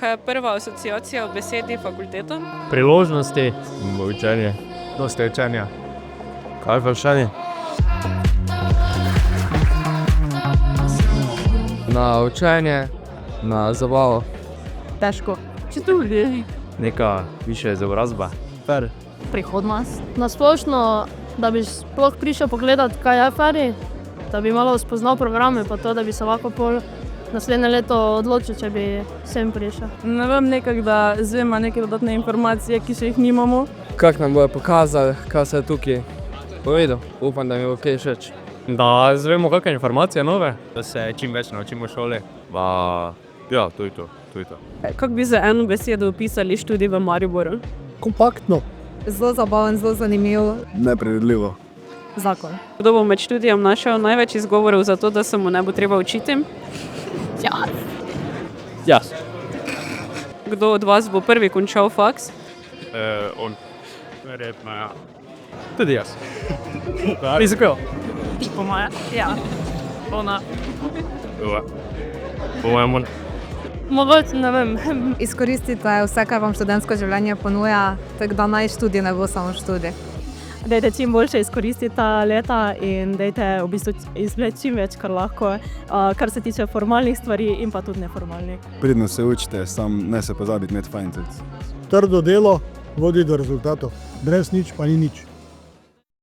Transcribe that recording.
kaj je prva asociacija v besedi fakulteta? Priložnosti. Učenje. Dosti učenja. Kaj vprašanje? Na učenje, na zabavo. Težko. Neka višja izobrazba. Prihodnost. Na splošno, da bi sploh prišel pogledat, kaj je Feri, da bi malo spoznal programe, pa to, da bi se lahko pol naslednje leto odločil, če bi sem prišel. Ne vem, nekako da zvema neke dodatne informacije, ki še jih nimamo. Kak nam bojo pokazali, kaj se je tukaj povedal. Upam, da mi bo kaj všeč. Da zvemo kakšne informacije nove. Da se čim več naučimo v šoli. Ja, to je to. Kako bi za eno besedo opisali študij v Mariboru? Kompaktno. Zelo zabaven, zelo zanimiv. Nepredvidljivo. Zakon. Kdo bo med študijem našel največ izgovorov za to, da se mu ne bo treba učiti? Jaz. Kdo od vas bo prvi končal faks? On. Verjetno, ja. Tudi jaz. Izgledal. Ti po moje? Ja. Ona. Po-mojemu. Mogoče, ne vem. Izkoristite vse, kar vam študentsko življenje ponuja, tako da naj študij ne bo samo študij. Dajte čim boljše izkoristiti ta leta in dajte v bistvu izvleči čim več, kar lahko, kar se tiče formalnih stvari in pa tudi neformalnih. Pridno se učite, sam ne se pozabiti imeti fajn tudi. Trdo delo vodi do rezultatov. Brez nič pa ni nič.